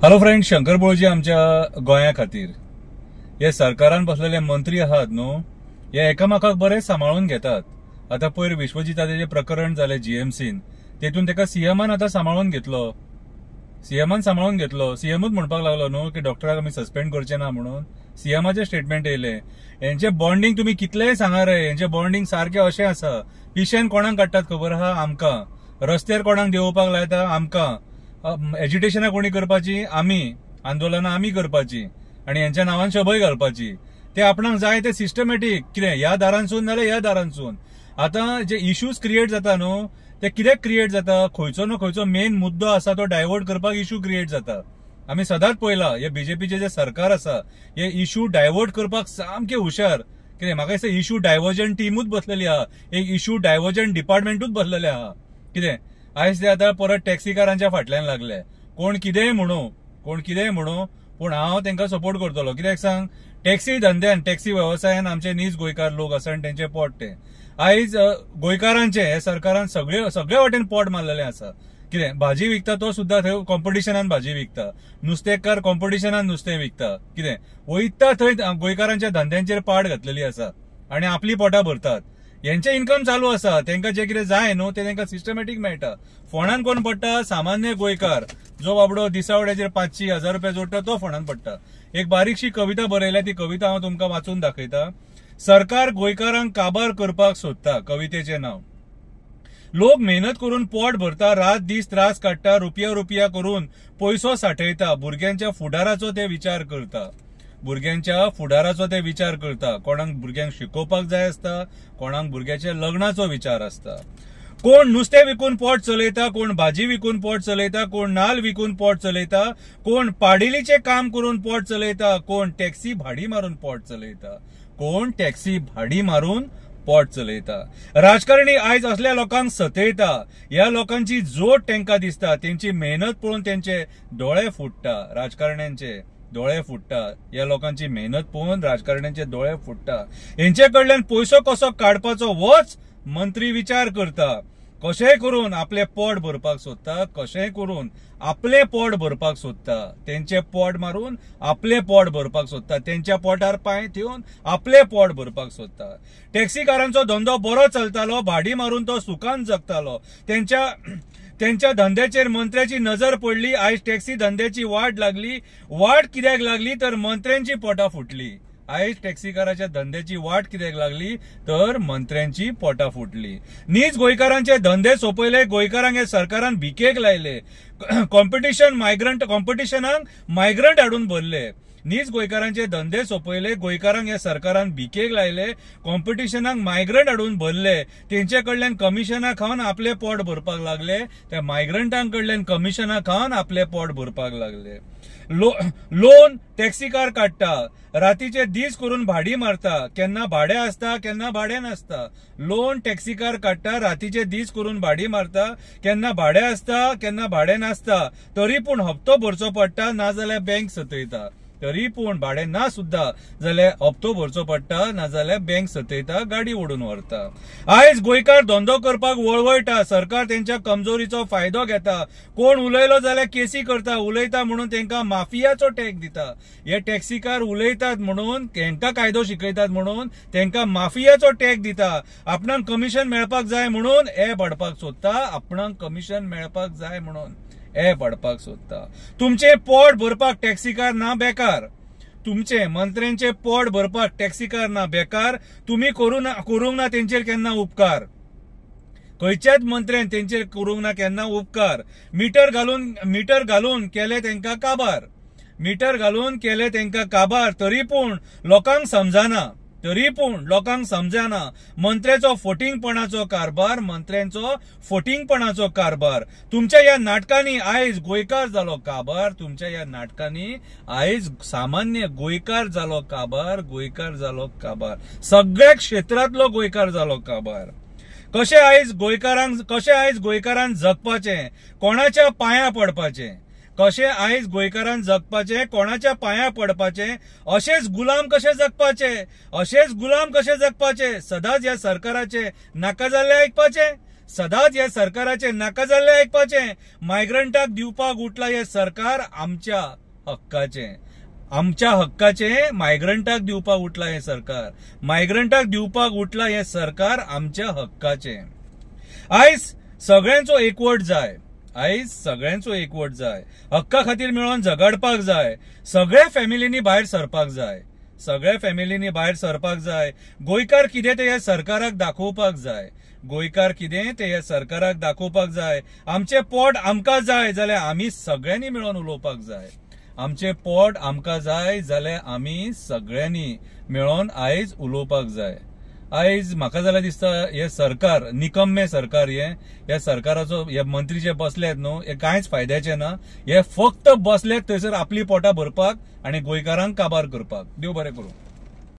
Hello friend, Shankar बोळजी आमच्या गोंया खातीर हे सरकारान बसलेले मंत्री आहात न्हू, हे एकामेकाक बरे सांबाळून घेतात. आता पयर विश्वजिताचे प्रकरण जाले जीएमसीन, तेतून तेका सीएमान आता सांबाळून घेतलो. सीएमूच म्हणपाक लागलो न्हू की डॉक्टराक आमी सस्पेंड करचे ना म्हणून. सीएमाचे स्टेटमेंट येयले. यांचे बॉन्डिंग तुम्ही कितलेय सांगा रे, यांचे बॉन्डिंग सारखे अशें आसा. पिशेन कोणाक काडटात खबर आहा? आमकां. रस्त्यार कोणाक देंवोवपाक लायता? आमकां. एज्युटेशनां कोणी करपाची? आमी. आंदोलनां आमी करपाची आणि यांच्या नांवान शबय घालपाची. ते आपणाक जाय ते सिस्टमॅटीक कितें ह्या दारांसून नाल्यार ह्या दारांसून. आता जे इश्यूज क्रिएट जाता न्हू, ते कित्याक क्रिएट जाता? खंयचो ना खंयचो मेन मुद्दो आसा तो डायवर्ट करपाक इश्यू क्रिएट जाता. आमी सदांच पळयला हे बीजेपीचे जे सरकार आसा हे इश्यू डायवर्ट करपाक सामके हुशार. कितें म्हाका दिसता इश्यू डायवर्जन टीमूच बसलेली आहा, एक इश्यू डायवर्जन डिपार्टमेंटूच बसलेले आहा. कितें आयज ते आता परत टॅक्सीकारांच्या फाटल्यान लागले. कोण कितेंय म्हणू पूण हांव तांकां सपोर्ट करतलो. कित्याक सांग, टॅक्सी धंद्यान टॅक्सी वेवसायान आमचे नीज गोंयकार लोक आसा आनी तेंचे पोट ते आयज गोंयकारांचे हे सरकारान सगळे वाटेन पोट मारलेले आसा. कितें भाजी विकता तो सुद्धा थंय कॉम्पिटिशनान भाजी विकता, नुस्तेकार कॉम्पिटिशनान नुस्तें विकता. कितें वयता थंय गोंयकारांच्या धंद्यांचेर पाड घातलेली आसा आनी आपली पोटां भरतात. यांचे इन्कम चालू आसा, तांकां जे कितें जाय न्हू ते तांकां सिस्टमॅटीक मेळटा. फोंडान कोण पडटा? सामान्य गोंयकार, जो बाबडो दिसावड्याचेर 500-1000 रुपया जोडटा तो फोंडान पडटा. एक बारीकशी कविता बरयल्या, ती कविता हांव तुमकां वाचून दाखयता. सरकार गोंयकारांक काबार करपाक सोदता, कवितेचें नांव. लोक मेहनत करून पोट भरता, रात दीस त्रास काडटा, रुपया करून पयसो साठयता. भुरग्यांच्या फुडाराचो ते विचार करता. कोणाक भुरग्यांक शिकोवपाक जाय आसता, कोणाक भुरग्याच्या लग्नाचो विचार आसता. कोण नुस्तें विकून पोट चलयता, कोण भाजी विकून पोट चलयता, कोण नाल्ल विकून पोट चलयता, कोण पाडेलीचे काम करून पोट चलयता, कोण टॅक्सी भाडी मारून पोट चलयता. राजकारणी आयज असल्या लोकांक सतयता. ह्या लोकांची जोड तांकां दिसता, तेंची मेहनत पळोवन तेंचे दोळे फुटता. राजकारण्यांचे दोळे फुटता. ह्या लोकांची मेहनत पळोवन राजकारण्यांचे दोळे फुटता. हेंचे कडल्यान पयसो कसो काडपाचो होच मंत्री विचार करता. कशेंय करून आपले पोट भरपाक सोदता. तेंचे पोट मारून आपले पोट भरपाक सोदता. तेंच्या पोटार पांय ठेवून आपले पोट भरपाक सोदता. टॅक्सीकारांचो धंदो बरो चलतालो, भाडी मारून तो सुखान जगतालो. त्यांच्या धंद्याचेर मंत्र्याची नजर पडली. आयज टॅक्सी धंद्याची वाट लागली. वाट कित्याक लागली तर मंत्र्यांची पोटां फुटली. आयज टॅक्सीकाराच्या धंद्याची वाट कित्याक लागली तर मंत्र्यांची पोटां फुटली. नीज गोंयकारांचे धंदे सोपयले, गोंयकारांक हे सरकारान भिकेक लायले. कॉम्पिटिशनाक मायग्रंट हाडून भरले. नीज गोंयकारांचे धंदे सोपयले, गोंयकारांक हे सरकारान भिकेक लायले, कॉम्पिटिशनाक मायग्रंट हाडून भरले. तेंचे कडल्यान कमिशनां खावन आपले पोट भरपाक लागले. त्या मायग्रंटांक कडल्यान कमिशनां खावन आपले पोट भरपाक लागले. लोन टॅक्सीकार काडटा, रातीचे दीस करून भाडी मारता. केन्ना भाडे आसता, केन्ना भाडे नासता. लोन टॅक्सीकार काडटा, रातीचे दीस करून भाडी मारता. केन्ना भाडे आसता, केन्ना भाडे नासता. तरी पूण हप्तो भरचो पडटा, नाजाल्यार बँक सतयता. तरी पूण भाडे ना सुद्धा जाल्यार हप्तो भरचो पडटा, नाजाल्यार बँक सतयता, गाडी ओडून व्हरता. आयज गोंयकार धंदो करपाक वळवळटा. सरकार तेंच्या कमजोरीचो फायदो घेता. कोण उलयलो जाल्यार केसी करता. उलयता म्हणून तेंकां माफियाचो टॅग दिता. हे टॅक्सीकार उलयतात म्हणून, तेंकां कायदो शिकयतात म्हणून तेंकां माफियाचो टॅग दिता. आपणाक कमिशन मेळपाक जाय म्हणून एप हाडपाक सोदता. तुमचे पोट भरपाक टॅक्सीकार ना बेकार. तुमचे मंत्र्यांचे पोट भरपाक टॅक्सीकार ना बेकार. तुम्ही करूंक ना तेंचेर केन्ना उपकार. खंयच्याच मंत्र्यान तेंचेर करूंक ना केन्ना उपकार. मीटर घालून केले तेंकां काबार. तरी पूण लोकांक समजना. मंत्र्याचो फोटिंगपणाचो कारभार. तुमच्या या नाटकांनी आयज गोंयकार जालो काबार. सामान्य गोंयकार जालो काबार. सगळ्या क्षेत्रांतलो गोंयकार जालो काबार. कशें आयज गोंयकारांक जगपाचें, कोणाच्या पांयां पडपाचें. कोणाच्या पांयां पडपाचें. अशेच गुलाम कशे जगपाचे. सदांच ह्या सरकाराचे नाका जाल्ले आयकपाचे. सदांच हे सरकाराचे नाका जाल्ले आयकपाचें. मायग्रंटाक दिवपाक उठला हे सरकार आमच्या हक्काचें. आमच्या हक्काचें मायग्रंटाक दिवपाक उठला हे सरकार. मायग्रंटाक दिवपाक उठला हे सरकार आमच्या हक्काचें. आयज सगळ्यांचो एकवट जाय. आयज सगळ्यांचो एकवट जाय. हक्का खातीर मेळोन झगडपाक जाय. सगळ्या फॅमिलींनी भायर सरपाक जाय. सगळ्या फॅमिलींनी भायर सरपाक जाय. गोंयकार कितें ते ह्या सरकाराक दाखोवपाक जाय. गोंयकार कितें ते ह्या सरकाराक दाखोवपाक जाय. आमचें पोट आमकां जाय जाल्यार आमी सगळ्यांनी मेळोन उलोवपाक जाय. आमचें पोट आमकां जाय जाल्यार आमी सगळ्यांनी मेळोन आयज उलोवपाक जाय. आयज म्हाका जाल्यार दिसता हे सरकार निकम्मे सरकार. हे सरकाराचो हे मंत्री जे बसलेत न्हू हे कांयच फायद्याचे ना. हे फक्त बसलेत थंयसर आपली पोटां भरपाक आनी गोंयकारांक काबार करपाक. देव बरें करूं.